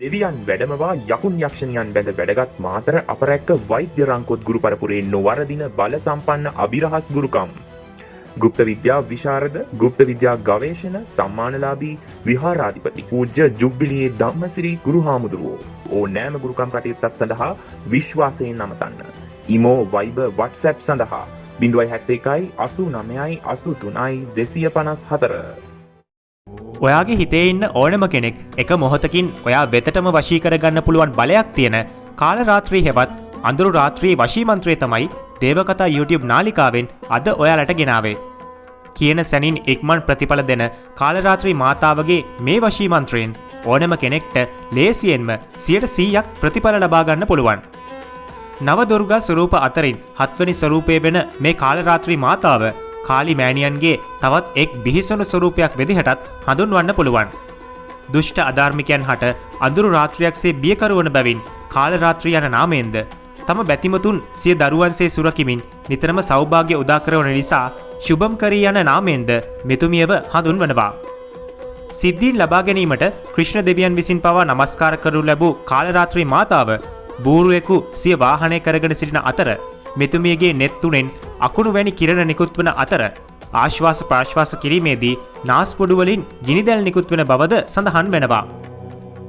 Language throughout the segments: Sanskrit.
දෙවියන් වැඩමවා යකුන් යක්ෂණියන් බැඳ වැඩගත් මාතර අපරැක්ක වෛද්‍ය රංකොත් ගුරු පරපුරේ නොවරදින බල සම්පන්න අභිරහස් ගුරුකම්. ගුප්ත විද්‍යා විශාරද, ගුප්ත විද්‍යා ගවේෂණ සම්මානලාභී විහාරාධිපති පූජ්‍ය ජුබ්බිලියේ ධම්මසිරි ගුරු හාමුදුරුවෝ ඕනෑම ගුරුකම් කටයුත්තක් සඳහා විශ්වාසයෙන් නමතන්න. ඉමෝ වයිබර් WhatsApp සඳහා 071 89 83 254. ඔයාගේ හිතේ ඉන්න ඕනම කෙනෙක් එක මොහොතකින් ඔයා වෙතටම වශී කරගන්න පුළුවන් බලයක් තියෙන කාලරාත්‍රී හෙවත් අඳුරු රාත්‍රී වශී මන්ත්‍රය තමයි දේවකතා YouTube නාලිකාවෙන් අද ඔයාලට ගෙනාවේ. කියන සැනින් ඉක්මන් ප්‍රතිඵල දෙන කාලරාත්‍රී මාතාවගේ මේ වශී මන්ත්‍රයෙන් ඕනම කෙනෙක්ට ලේසියෙන්ම 100% ප්‍රතිඵල ලබා ගන්න පුළුවන්. නව දුර්ගා ස්වරූප අතරින් 7 වෙනි ස්වරූපයේ වෙන මේ කාලරාත්‍රී මාතාව කාලි මෑණියන්ගේ තවත් එක් බිහිසුණු ස්වරූපයක් වෙදිහටත් හඳුන්වන්න පුළුවන්. දුෂ්ට අධාර්මිකයන් හට අඳුරු රාත්‍රියක්සේ බියකරුවන බැවින් කාලරාත්‍රී යන නාමයෙන්ද තම බැතිමතුන් සිය දරුවන්සේ සුරකිමින් නිතරම සෞභාග්‍ය උදා කරවන නිසා ශුභම්කරී යන නාමයෙන්ද මෙතුමියව හඳුන්වනවා. සිද්ධීන් ලබා ගැනීමට ක්‍රිෂ්ණ දෙවියන් විසින් පවා නමස්කාර කරනු ලැබූ කාලරාත්‍රී මාතාව බූරුවෙකු සිය වාහනය කරගෙන සිටින අතර මෙතුමියගේ නෙත් තුනෙන් අකුණු වැනි කිරණ නිකුත් වන අතර ආශ්වාස ප්‍රාශ්වාස කිරීමේදී නාස්පුඩු වලින් ගිනිදැල් නිකුත් වන බවද සඳහන් වෙනවා.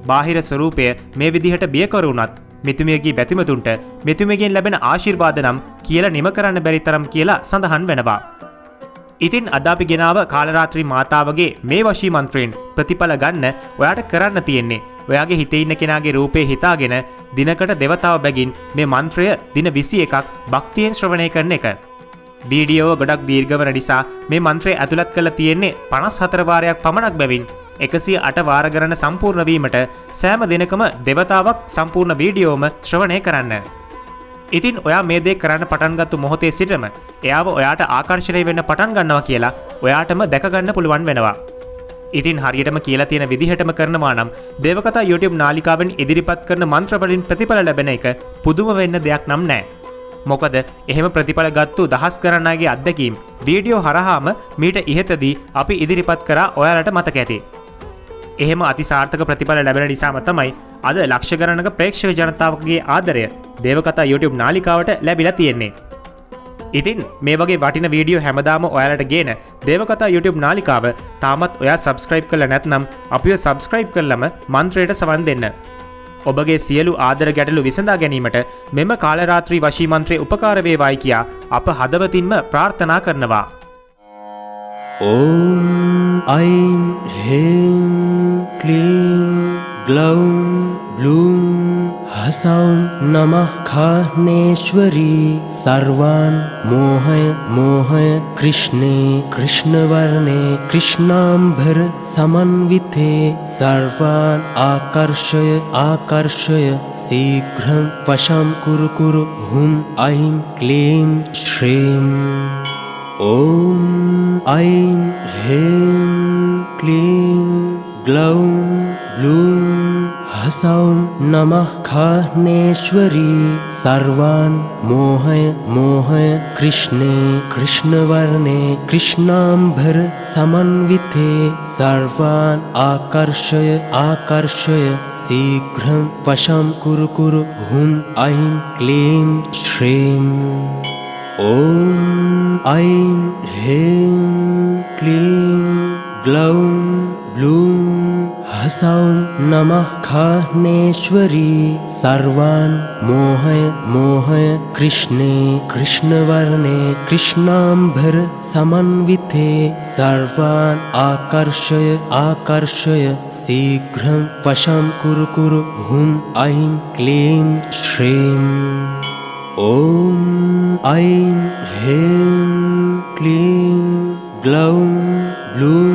බාහිර ස්වරූපය මේ විදිහට බියකරුණත් මෙතුමියගේ බැතිමතුන්ට මෙතුමියගෙන් ලැබෙන ආශිර්වාද නම් කියලා නිම කරන්න බැරි තරම් කියලා සඳහන් වෙනවා. ඉතින් අද අපි ගෙනාව කාලරාත්‍රී මාතාවගේ මේ වශී මන්ත්‍රයෙන් ප්‍රතිඵල ගන්න ඔයාට කරන්න තියෙන්නේ ඔයාගේ හිතේ ඉන්න කෙනාගේ රූපේ හිතාගෙන දිනකට දෙවතාව බැගින් මේ මන්ත්‍රය දින 21ක් භක්තියෙන් ශ්‍රවණය කරන එක. වීඩියෝව ගොඩක් දීර්ඝ වන නිසා මේ මන්ත්‍රය ඇතුළත් කරලා තියෙන්නේ 54 වාරයක් පමණක් බැවින් 108 වාර ගණන සම්පූර්ණ වීමට සෑම දිනකම දෙවතාවක් සම්පූර්ණ වීඩියෝම ශ්‍රවණය කරන්න. ඉතින් ඔයා මේ දේ කරන්න පටන් ගත්ත මොහොතේ සිටම එයාව ඔයාට ආකර්ෂණය වෙන්න පටන් ගන්නවා කියලා ඔයාටම දැක ගන්න පුළුවන් වෙනවා. ඉතින් හරියටම කියලා තියෙන විදිහටම කරනවා නම් දේවකතා YouTube නාලිකාවෙන් ඉදිරිපත් කරන මන්ත්‍ර වලින් ප්‍රතිඵල ලැබෙන එක පුදුම වෙන්න දෙයක් නම් නෑ. මොකද එහෙම ප්‍රතිඵල ගත්තු දහස් ගණන් අයගේ අත්දැකීම් වීඩියෝ හරහාම මීට ඉහතදී අපි ඉදිරිපත් කරා ඔයාලට මතක ඇති. එහෙම අතිසාර්ථක ප්‍රතිඵල ලැබෙන නිසාම තමයි අද ලක්ෂ ගණනක ප්‍රේක්ෂක ජනතාවකගේ ආදරය දේවකතා YouTube නාලිකාවට ලැබිලා තියෙන්නේ. ඉතින් මේ වගේ වටින වීඩියෝ හැමදාම ඔයාලට ගේන දේවකතා YouTube නාලිකාව තාමත් ඔයා subscribe කරලා නැත්නම් අපිව subscribe කරලම මන්ත්‍රයට සවන් දෙන්න. ඔබගේ සියලු ආදර ගැටලු විසඳා ගැනීමට මෙම කාලරාත්‍රී වශී මන්ත්‍රය උපකාර වේවායි කියා අප හදවතින්ම ප්‍රාර්ථනා කරනවා. ඕම් අයිම් හෙම් ක්ලීම් ග්ලව් බ්ලූම් हसौं नमः खानेश्वरी सर्वान् मोहय मोहय कृष्णे कृष्णवर्णे कृष्णाम्बर समन्विते सर्वान् आकर्षय आकर्षय शीघ्रं वशं कुरु कुरु हुं ऐं क्लीं श्रीं ॐ ऐं ह्रीं क्लीं ग्लौं ब्लूं हसौं नमः खानेश्वरी सर्वान् मोहय मोहय कृष्णे कृष्णवर्णे कृष्णाम्बर समन्विते सर्वान् आकर्षय आकर्षय शीघ्रं वशं कुरु कुरु हुं ऐं क्लीं श्रीं ॐ ऐं ह्रीं क्लीं ग्लौं ब्लूं हसौं नमः खानेश्वरी सर्वान् मोहय मोहय कृष्णे कृष्णवर्णे कृष्णाम्बर समन्विते सर्वान् आकर्षय आकर्षय शीघ्रं वशं कुरु कुरु हुं ऐं क्लीं श्रीं ॐ ऐं ह्रीं क्लीं ग्लौं ब्लूं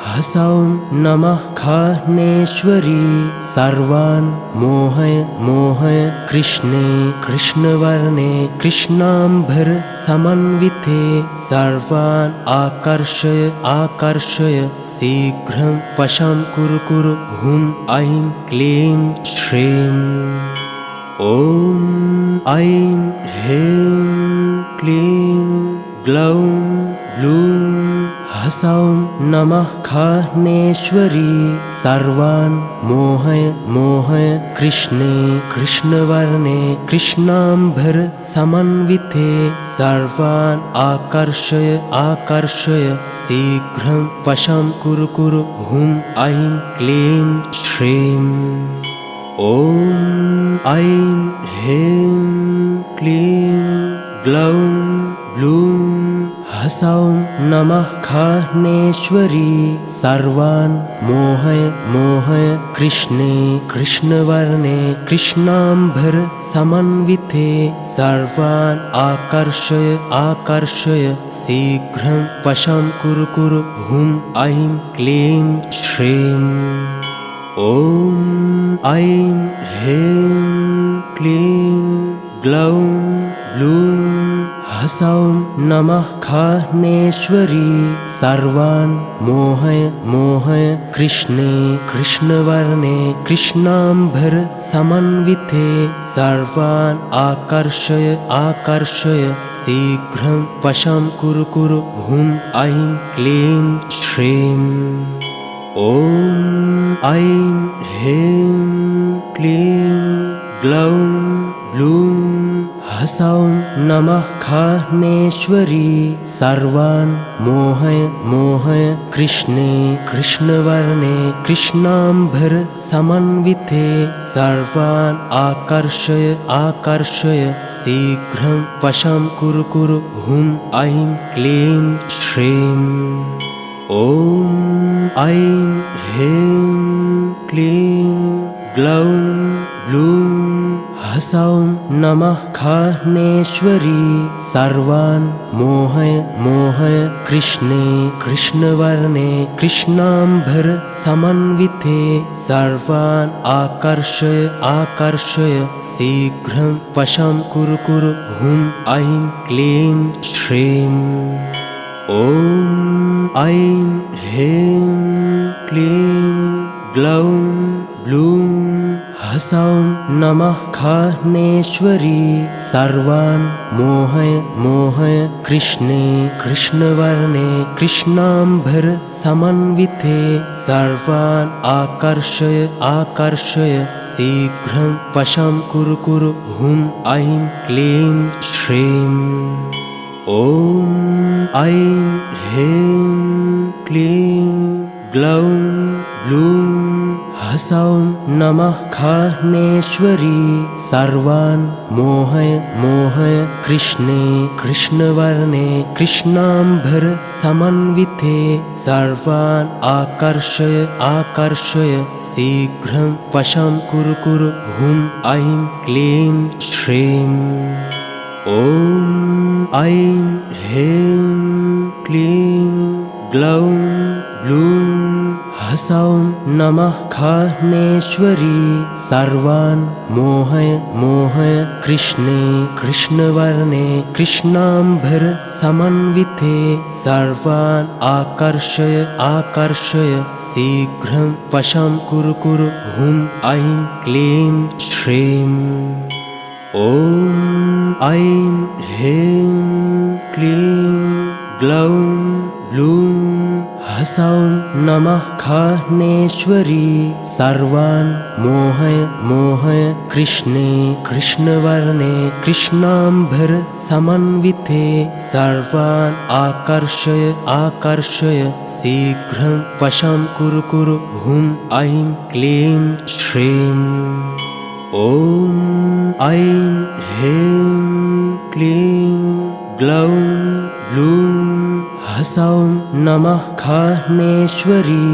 हसौं नमः खानेश्वरी सर्वान् मोहय मोहय कृष्णे कृष्णवर्णे कृष्णाम्बर समन्विते सर्वान् आकर्षय आकर्षय शीघ्रं वशं कुरु कुरु हुं ऐं क्लीं श्रीं ॐ ऐं ह्रीं क्लीं ग्लौं ब्लूं हसौं हसौं नमः खाह्नेश्वरी सर्वान् मोहय मोहय कृष्णे कृष्णवर्णे कृष्णाम्बर समन्विते सर्वान् आकर्षय आकर्षय शीघ्रं वशं कुरु कुरु हुं ऐं क्लीं श्रीं ॐ ऐं ह्रीं क्लीं ग्लौं ब्लूं हसौं नमः खाह्नेश्वरी सर्वान् मोहय मोहय कृष्णे कृष्णवर्णे कृष्णाम्बर समन्विते सर्वान् आकर्षय आकर्षय शीघ्रं वशं कुरु कुरु हुं ऐं क्लीं श्रीं ॐ ऐं ह्रीं क्लीं ग्लौं ब्लूं हसौं नमः खाह्नेश्वरी सर्वान् मोहय मोहय कृष्णे कृष्णवर्णे कृष्णाम्बर समन्विते सर्वान् आकर्षय आकर्षय शीघ्रं वशं कुरु कुरु हुं ऐं क्लीं श्रीं ॐ ऐं ह्रीं क्लीं ग्लौं ब्लूं हसौं नमः खाह्नेश्वरी सर्वान् मोहय मोहय कृष्णे कृष्णवर्णे कृष्णाम्बर समन्विते सर्वान् आकर्षय आकर्षय शीघ्रं वशं कुरु कुरु हुं ऐं क्लीं श्रीं ॐ ऐं ह्रीं क्लीं ग्लौं ब्लूं हसौं नमः खाह्नेश्वरी सर्वान् मोहय मोहय कृष्णे कृष्णवर्णे कृष्णाम्बर समन्विते सर्वान् आकर्षय आकर्षय शीघ्रं वशं कुरु कुरु हुं ऐं क्लीं श्रीं ॐ ऐं ह्रीं क्लीं ग्लौं ब्लूं हसौं नमः खाह्नेश्वरी सर्वान् मोहय मोहय कृष्णे कृष्णवर्णे कृष्णाम्बर समन्विते सर्वान् आकर्षय आकर्षय शीघ्रं वशं कुरु कुरु हुं ऐं क्लीं श्रीं ॐ ऐं ह्रीं क्लीं ग्लौं ब्लूं हसौं नमः खाह्नेश्वरी सर्वान् मोहय मोहय कृष्णे कृष्णवर्णे कृष्णाम्बर समन्विते सर्वान् आकर्षय आकर्षय शीघ्रं वशं कुरु कुरु हुं ऐं क्लीं श्रीं ॐ ऐं ह्रीं क्लीं ग्लौं ब्लूं हसौं नमः खाह्नेश्वरी सर्वान् मोहय मोहय कृष्णे कृष्णवर्णे कृष्णाम्बर समन्विते सर्वान् आकर्षय आकर्षय शीघ्रं वशं कुरु कुरु हुं ऐं क्लीं श्रीं ॐ ऐं ह्रीं क्लीं ग्लौं ब्लूं हसौं नमः खाह्नेश्वरी सर्वान् मोहय मोहय कृष्णे कृष्णवर्णे कृष्णाम्बर समन्विते सर्वान् आकर्षय आकर्षय शीघ्रं वशं कुरु कुरु हुं ऐं क्लीं श्रीं ॐ ऐं ह्रीं क्लीं ग्लौं ब्लूं हसौं नमः खाह्नेश्वरी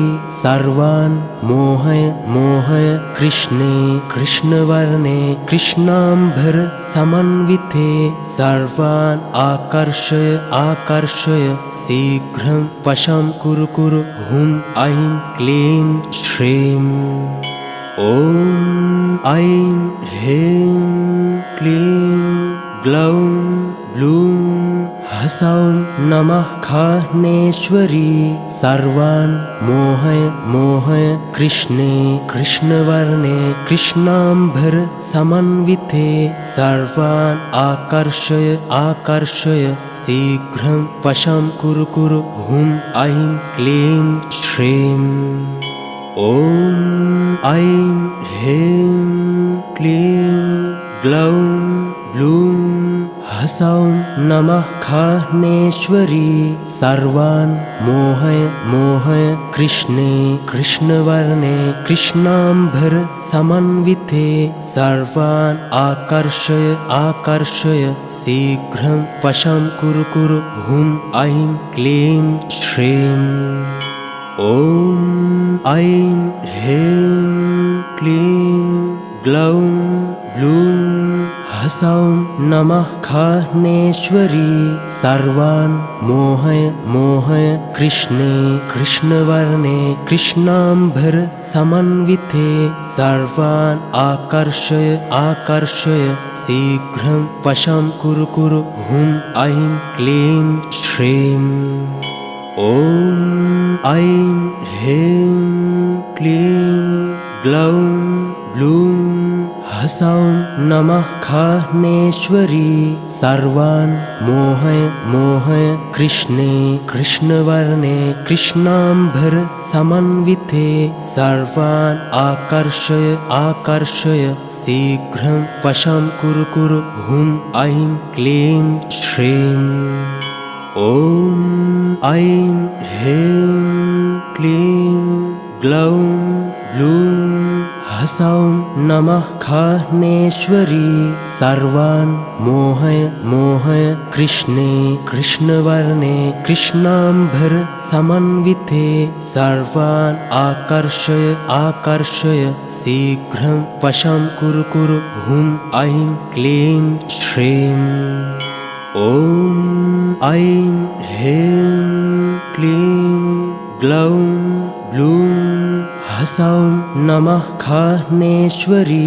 सर्वान् मोहय मोहय कृष्णे कृष्णवर्णे कृष्णाम्बर समन्विते सर्वान् आकर्षय आकर्षय शीघ्रं वशं कुरु कुरु हुं ऐं क्लीं श्रीं ॐ ऐं ह्रीं क्लीं ग्लौं ब्लूं हसौं नमः खाह्नेश्वरी सर्वान् मोहय मोहय कृष्णे कृष्णवर्णे कृष्णाम्बर समन्विते सर्वान् आकर्षय आकर्षय शीघ्रं वशं कुरु कुरु हुं ऐं क्लीं श्रीं ॐ ऐं ह्रीं क्लीं ग्लौं ब्लूं हसौं नमः खाह्नेश्वरी सर्वान् मोहय मोहय कृष्णे कृष्णवर्णे कृष्णाम्बर समन्विते सर्वान् आकर्षय आकर्षय शीघ्रं वशं कुरु कुरु हुं ऐं क्लीं श्रीं ॐ ऐं ह्रीं क्लीं ग्लौं ब्लूं हसौं नमः खाह्नेश्वरी सर्वान् मोहय मोहय कृष्णे कृष्णवर्णे कृष्णाम्बर समन्विते सर्वान् आकर्षय आकर्षय शीघ्रं वशं कुरु कुरु हुं ऐं क्लीं श्रीं ॐ ऐं ह्रीं क्लीं ग्लौं ब्लूं हसौं नमः खाह्नेश्वरी सर्वान् मोहय मोहय कृष्णे कृष्णवर्णे कृष्णाम्बर समन्विते सर्वान् आकर्षय आकर्षय शीघ्रं वशं कुरु कुरु हुं ऐं क्लीं श्रीं ॐ ऐं ह्रीं क्लीं ग्लौं ब्लूं हसौं नमः खाह्नेश्वरी सर्वान् मोहय मोहय कृष्णे कृष्णवर्णे कृष्णाम्बर समन्विते सर्वान् आकर्षय आकर्षय शीघ्रं वशं कुरु कुरु हुं ऐं क्लीं श्रीं ॐ ऐं ह्रीं क्लीं ग्लौं ब्लूं हसौं नमः खाह्नेश्वरी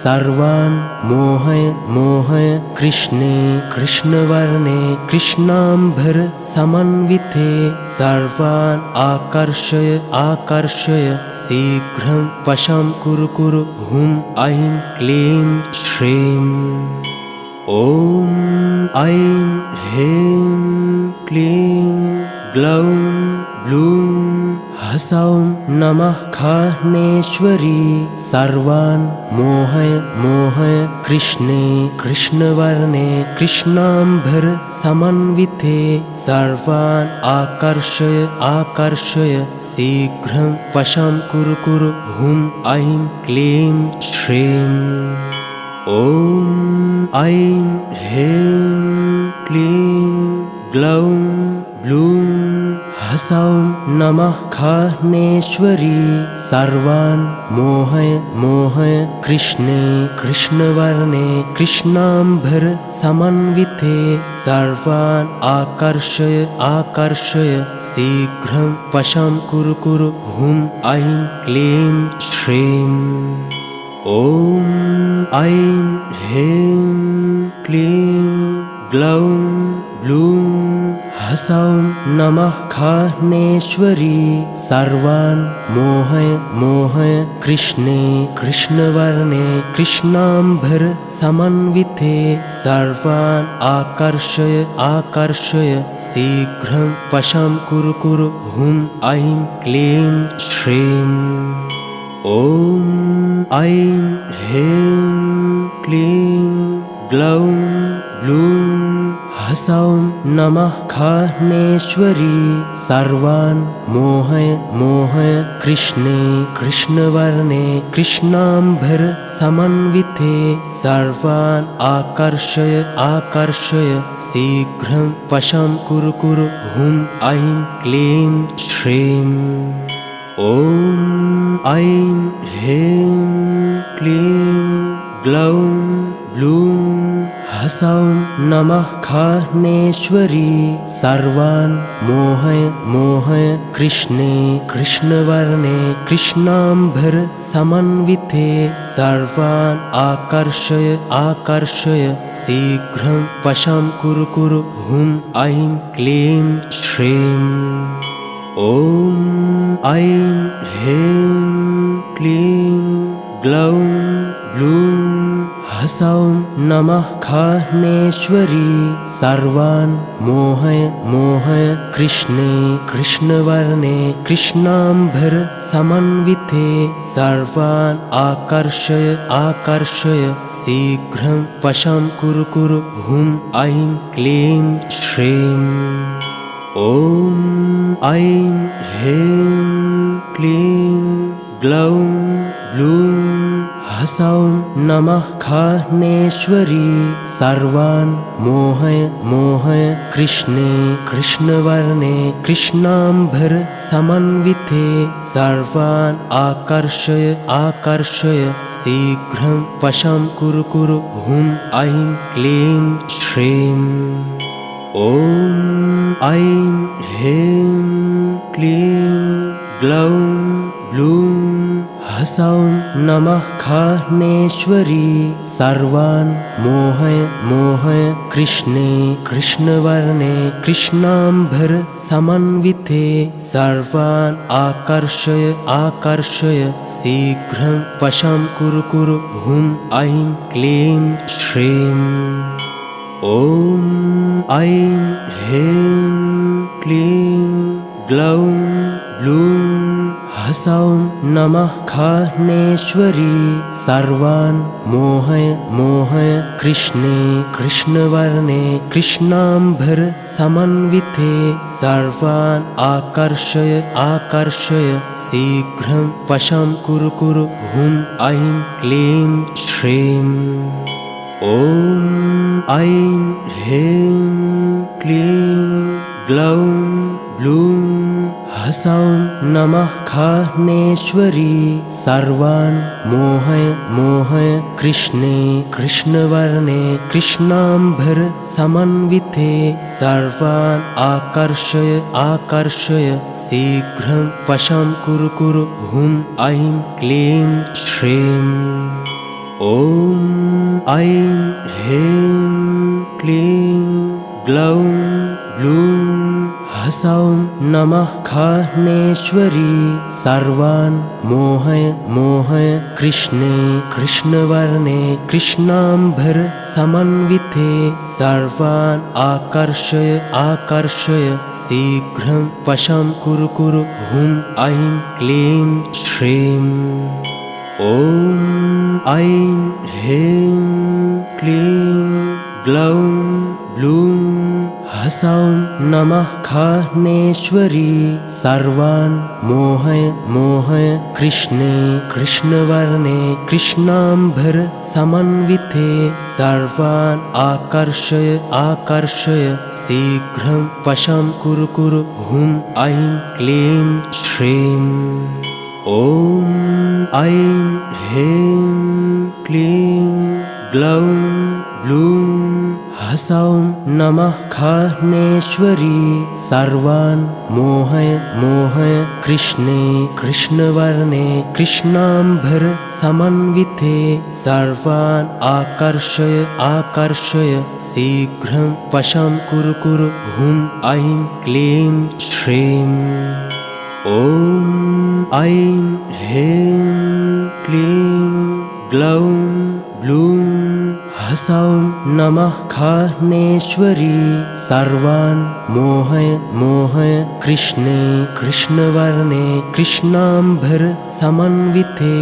सर्वान् मोहय मोहय कृष्णे कृष्णवर्णे कृष्णाम्बर समन्विते सर्वान् आकर्षय आकर्षय शीघ्रं वशं कुरु कुरु हुं ऐं क्लीं श्रीं ॐ ऐं ह्रीं क्लीं ग्लौं ब्लूं हसौं नमः खाह्नेश्वरी सर्वान् मोहय मोहय कृष्णे कृष्णवर्णे कृष्णाम्बर समन्विते सर्वान् आकर्षय आकर्षय शीघ्रं वशं कुरु कुरु हुं ऐं क्लीं श्रीं ॐ ऐं ह्रीं क्लीं ग्लौं ब्लूं हसौं नमः खाह्नेश्वरी सर्वान् मोहय मोहय कृष्णे कृष्णवर्णे कृष्णाम्बर समन्विते सर्वान् आकर्षय आकर्षय शीघ्रं वशं कुरु कुरु हुं ऐं क्लीं श्रीं ॐ ऐं ह्रीं क्लीं ग्लौं ब्लूं हसौं नमः खाह्नेश्वरी सर्वान् मोहय मोहय कृष्णे कृष्णवर्णे कृष्णाम्बर समन्विते सर्वान् आकर्षय आकर्षय शीघ्रं वशं कुरु कुरु हुं ऐं क्लीं श्रीं ॐ ऐं ह्रीं क्लीं ग्लौं ब्लूं हसौं नमः खाह्नेश्वरी सर्वान् मोहय मोहय कृष्णे कृष्णवर्णे कृष्णाम्बर समन्विते सर्वान् आकर्षय आकर्षय शीघ्रं वशं कुरु कुरु हुं ऐं क्लीं श्रीं ॐ ऐं ह्रीं क्लीं ग्लौं ब्लूं हसौं नमः खाह्नेश्वरी सर्वान् मोहय मोहय कृष्णे कृष्णवर्णे कृष्णाम्बर समन्विते सर्वान् आकर्षय आकर्षय शीघ्रं वशं कुरु कुरु हुं ऐं क्लीं श्रीं ॐ ऐं ह्रीं क्लीं ग्लौं ब्लूं हसौं नमः खाह्नेश्वरी सर्वान् मोहय मोहय कृष्णे कृष्णवर्णे कृष्णाम्बर समन्विते सर्वान् आकर्षय आकर्षय शीघ्रं वशं कुरु कुरु हुं ऐं क्लीं श्रीं ॐ ऐं ह्रीं क्लीं ग्लौं ब्लूं हसौं नमः खाह्नेश्वरी सर्वान् मोहय मोहय कृष्णे कृष्णवर्णे कृष्णाम्बर समन्विते सर्वान् आकर्षय आकर्षय शीघ्रं वशं कुरु कुरु हुं ऐं क्लीं श्रीं ॐ ऐं ह्रीं क्लीं ग्लौं ब्लूं हसौं नमः खाह्नेश्वरी सर्वान् मोहय मोहय कृष्णे कृष्णवर्णे कृष्णाम्बर समन्विते सर्वान् आकर्षय आकर्षय शीघ्रं वशं कुरु कुरु हुं ऐं क्लीं श्रीं ॐ ऐं ह्रीं क्लीं ग्लौं ब्लूं हसौं नमः खाह्नेश्वरी सर्वान् मोहय मोहय कृष्णे कृष्णवर्णे कृष्णाम्बर समन्विते सर्वान् आकर्षय आकर्षय शीघ्रं वशं कुरु कुरु हुं ऐं क्लीं श्रीं ॐ ऐं ह्रीं क्लीं ग्लौं ब्लूं हसौं नमः खाह्नेश्वरी सर्वान् मोहय मोहय कृष्णे कृष्णवर्णे कृष्णाम्बर समन्विते सर्वान् आकर्षय आकर्षय शीघ्रं वशं कुरु कुरु हुं ऐं क्लीं श्रीं ॐ ऐं ह्रीं क्लीं ग्लौं ब्लूं हसौं नमः खाह्नेश्वरी सर्वान् मोहय मोहय कृष्णे कृष्णवर्णे कृष्णाम्बर समन्विते सर्वान् आकर्षय आकर्षय शीघ्रं वशं कुरु कुरु हुं ऐं क्लीं श्रीं ॐ ऐं ह्रीं क्लीं ग्लौं ब्लूं हसौं नमः खाह्नेश्वरी सर्वान् मोहय मोहय कृष्णे कृष्णवर्णे कृष्णाम्बर समन्विते सर्वान् आकर्षय आकर्षय शीघ्रं वशं कुरु कुरु हुं ऐं क्लीं श्रीं ॐ ऐं ह्रीं क्लीं ग्लौं ब्लूं हसौं नमः खाह्नेश्वरी सर्वान् मोहय मोहय कृष्णे कृष्णवर्णे कृष्णाम्बर समन्विते सर्वान् आकर्षय आकर्षय शीघ्रं वशं कुरु कुरु हुं ऐं क्लीं श्रीं ॐ ऐं ह्रीं क्लीं ग्लौं ब्लूं हसौं नमः खाह्नेश्वरी सर्वान् मोहय मोहय कृष्णे कृष्णवर्णे कृष्णाम्बर समन्विते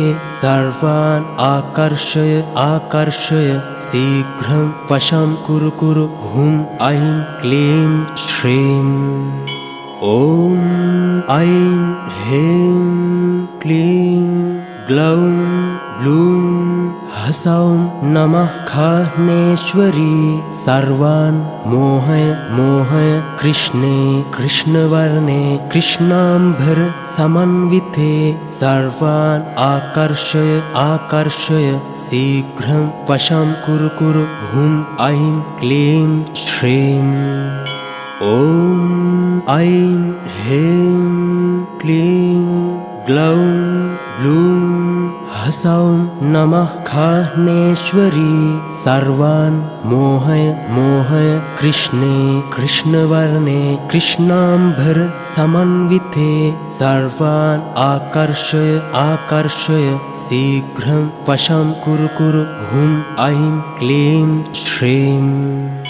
सर्वान् आकर्षय आकर्षय शीघ्रं वशं कुरु कुरु हुं ऐं क्लीं श्रीं ॐ ऐं ह्रीं क्लीं ग्लौं ब्लूं हसौं नमः खाह्नेश्वरी सर्वान् मोहय मोहय कृष्णे कृष्णवर्णे कृष्णाम्बर समन्विते सर्वान् आकर्षय आकर्षय शीघ्रं वशं कुरु कुरु हुं ऐं क्लीं श्रीं ॐ ऐं ह्रीं क्लीं ग्लौं ब्लूं हसौं नमः खाह्नेश्वरी सर्वान् मोहय मोहय कृष्णे कृष्णवर्णे कृष्णाम्बर समन्विते सर्वान् आकर्षय आकर्षय शीघ्रं वशं कुरु कुरु हुं ऐं क्लीं श्रीं